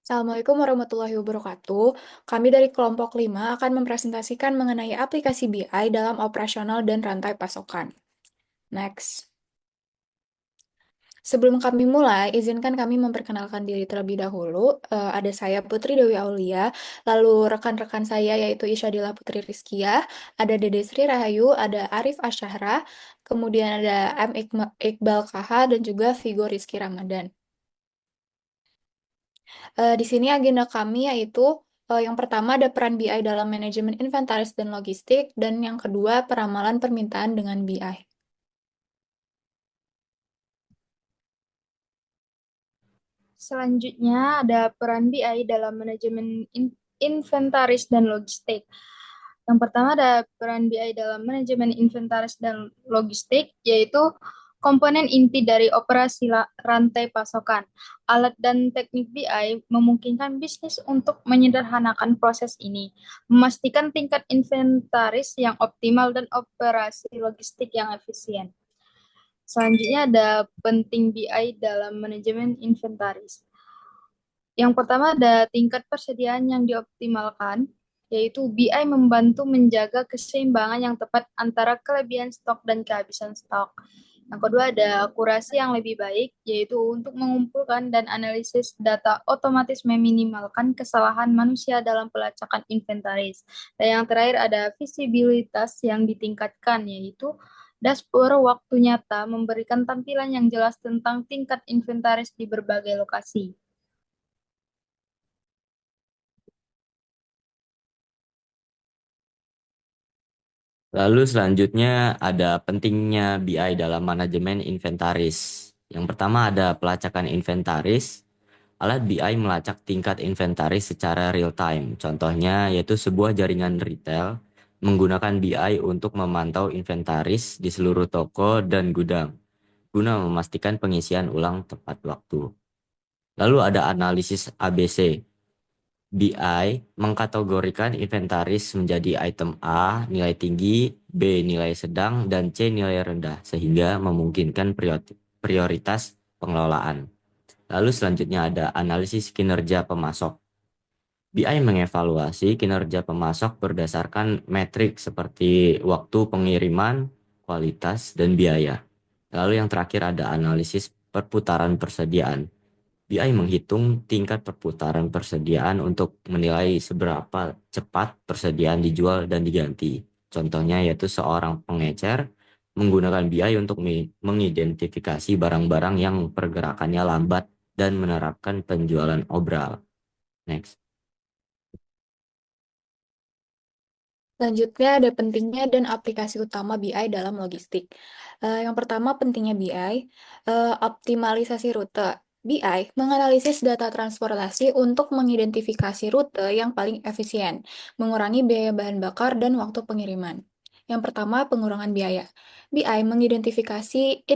Assalamualaikum warahmatullahi wabarakatuh. Kami dari kelompok 5 akan mempresentasikan mengenai aplikasi BI dalam operasional dan rantai pasokan. Next. Sebelum kami mulai, izinkan kami memperkenalkan diri terlebih dahulu. Ada saya Putri Dewi Aulia, lalu rekan-rekan saya yaitu Isyadillah Putri Rizkiah, ada Dede Sri Rahayu, ada Arif Asyahra, kemudian ada Iqbal Kaha, dan juga Vigo Rizky Ramadan. Di sini agenda kami yaitu yang pertama ada peran BI dalam manajemen inventaris dan logistik, dan yang kedua peramalan permintaan dengan BI. Selanjutnya ada peran BI dalam manajemen inventaris dan logistik. Yang pertama ada peran BI dalam manajemen inventaris dan logistik, yaitu komponen inti dari operasi rantai pasokan. Alat dan teknik BI memungkinkan bisnis untuk menyederhanakan proses ini, memastikan tingkat inventaris yang optimal dan operasi logistik yang efisien. Selanjutnya ada penting BI dalam manajemen inventaris. Yang pertama ada tingkat persediaan yang dioptimalkan, yaitu BI membantu menjaga keseimbangan yang tepat antara kelebihan stok dan kehabisan stok. Yang kedua ada akurasi yang lebih baik, yaitu untuk mengumpulkan dan analisis data otomatis meminimalkan kesalahan manusia dalam pelacakan inventaris. Dan yang terakhir ada visibilitas yang ditingkatkan, yaitu dashboard waktu nyata memberikan tampilan yang jelas tentang tingkat inventaris di berbagai lokasi. Lalu selanjutnya ada pentingnya BI dalam manajemen inventaris. Yang pertama ada pelacakan inventaris. Alat BI melacak tingkat inventaris secara real time. Contohnya yaitu sebuah jaringan retail menggunakan BI untuk memantau inventaris di seluruh toko dan gudang guna memastikan pengisian ulang tepat waktu. Lalu ada analisis ABC. BI mengkategorikan inventaris menjadi item A nilai tinggi, B nilai sedang, dan C nilai rendah sehingga memungkinkan prioritas pengelolaan. Lalu selanjutnya ada analisis kinerja pemasok. BI mengevaluasi kinerja pemasok berdasarkan metrik seperti waktu pengiriman, kualitas, dan biaya. Lalu yang terakhir ada analisis perputaran persediaan. BI menghitung tingkat perputaran persediaan untuk menilai seberapa cepat persediaan dijual dan diganti. Contohnya yaitu seorang pengecer menggunakan BI untuk mengidentifikasi barang-barang yang pergerakannya lambat dan menerapkan penjualan obral. Next. Selanjutnya ada pentingnya dan aplikasi utama BI dalam logistik. Yang pertama pentingnya BI, optimalisasi rute. BI menganalisis data transportasi untuk mengidentifikasi rute yang paling efisien, mengurangi biaya bahan bakar dan waktu pengiriman. Yang pertama, pengurangan biaya. BI mengidentifikasi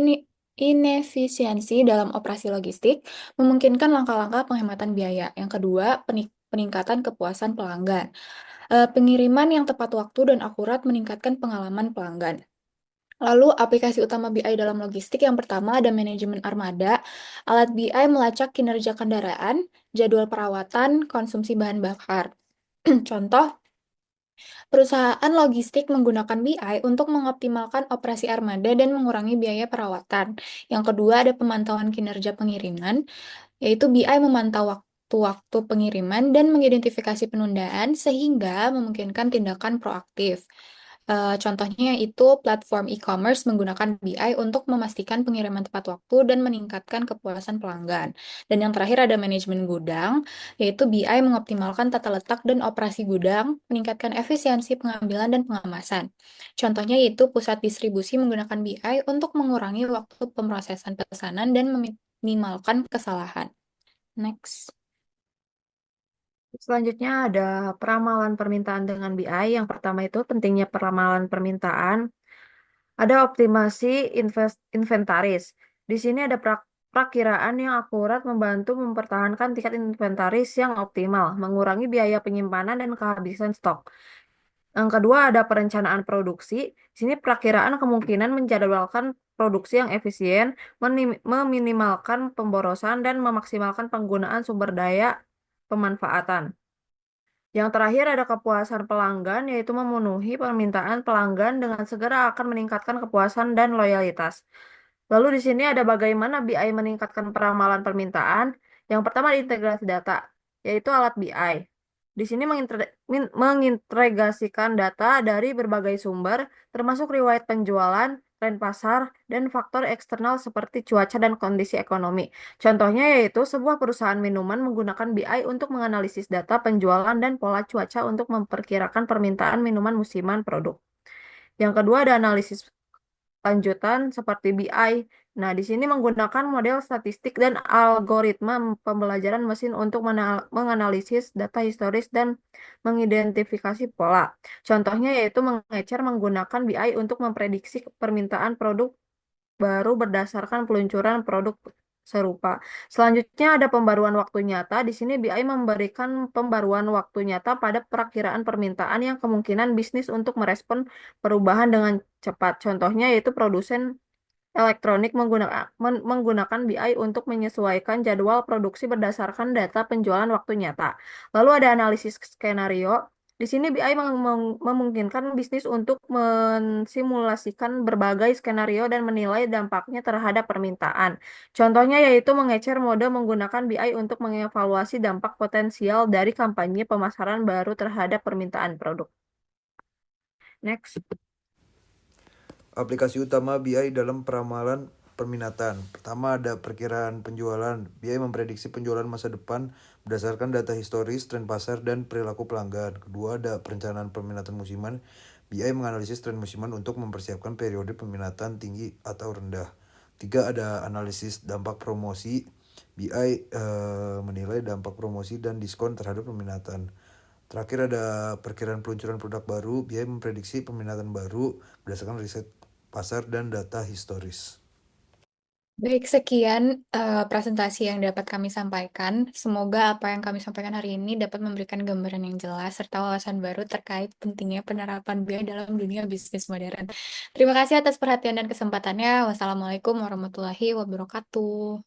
inefisiensi dalam operasi logistik, memungkinkan langkah-langkah penghematan biaya. Yang kedua, peningkatan kepuasan pelanggan. Pengiriman yang tepat waktu dan akurat meningkatkan pengalaman pelanggan. Lalu, aplikasi utama BI dalam logistik yang pertama ada manajemen armada. Alat BI melacak kinerja kendaraan, jadwal perawatan, konsumsi bahan bakar. Contoh, perusahaan logistik menggunakan BI untuk mengoptimalkan operasi armada dan mengurangi biaya perawatan. Yang kedua ada pemantauan kinerja pengiriman, yaitu BI memantau waktu-waktu pengiriman dan mengidentifikasi penundaan sehingga memungkinkan tindakan proaktif. Contohnya itu platform e-commerce menggunakan BI untuk memastikan pengiriman tepat waktu dan meningkatkan kepuasan pelanggan. Dan yang terakhir ada manajemen gudang, yaitu BI mengoptimalkan tata letak dan operasi gudang, meningkatkan efisiensi pengambilan dan pengemasan. Contohnya yaitu pusat distribusi menggunakan BI untuk mengurangi waktu pemrosesan pesanan dan meminimalkan kesalahan. Next. Selanjutnya ada peramalan permintaan dengan BI. Yang pertama itu pentingnya peramalan permintaan. Ada optimasi inventaris. Di sini ada prakiraan yang akurat membantu mempertahankan tingkat inventaris yang optimal, mengurangi biaya penyimpanan dan kehabisan stok. Yang kedua ada perencanaan produksi. Di sini perakiraan kemungkinan menjadwalkan produksi yang efisien, meminimalkan pemborosan dan memaksimalkan penggunaan sumber daya pemanfaatan. Yang terakhir ada kepuasan pelanggan, yaitu memenuhi permintaan pelanggan dengan segera akan meningkatkan kepuasan dan loyalitas. Lalu di sini ada bagaimana BI meningkatkan peramalan permintaan. Yang pertama ada integrasi data, yaitu alat BI. Di sini mengintegrasikan data dari berbagai sumber, termasuk riwayat penjualan, tren pasar, dan faktor eksternal seperti cuaca dan kondisi ekonomi. Contohnya yaitu sebuah perusahaan minuman menggunakan BI untuk menganalisis data penjualan dan pola cuaca untuk memperkirakan permintaan minuman musiman produk. Yang kedua ada analisis lanjutan seperti BI. Nah, di sini menggunakan model statistik dan algoritma pembelajaran mesin untuk menganalisis data historis dan mengidentifikasi pola. Contohnya yaitu mengecer menggunakan BI untuk memprediksi permintaan produk baru berdasarkan peluncuran produk serupa. Selanjutnya ada pembaruan waktu nyata. Di sini BI memberikan pembaruan waktu nyata pada perakiraan permintaan yang kemungkinan bisnis untuk merespon perubahan dengan cepat. Contohnya yaitu produsen elektronik menggunakan BI untuk menyesuaikan jadwal produksi berdasarkan data penjualan waktu nyata. Lalu ada analisis skenario. Di sini BI memungkinkan bisnis untuk mensimulasikan berbagai skenario dan menilai dampaknya terhadap permintaan. Contohnya yaitu mengecer mode menggunakan BI untuk mengevaluasi dampak potensial dari kampanye pemasaran baru terhadap permintaan produk. Next. Aplikasi utama BI dalam peramalan permintaan. Pertama ada perkiraan penjualan. BI memprediksi penjualan masa depan berdasarkan data historis, tren pasar, dan perilaku pelanggan. Kedua ada perencanaan peminatan musiman. BI menganalisis tren musiman untuk mempersiapkan periode peminatan tinggi atau rendah. Tiga ada analisis dampak promosi. BI menilai dampak promosi dan diskon terhadap peminatan. Terakhir ada perkiraan peluncuran produk baru. BI memprediksi peminatan baru berdasarkan riset pasar dan data historis. Baik, sekian presentasi yang dapat kami sampaikan. Semoga apa yang kami sampaikan hari ini dapat memberikan gambaran yang jelas serta wawasan baru terkait pentingnya penerapan BI dalam dunia bisnis modern. Terima kasih atas perhatian dan kesempatannya. Wassalamualaikum warahmatullahi wabarakatuh.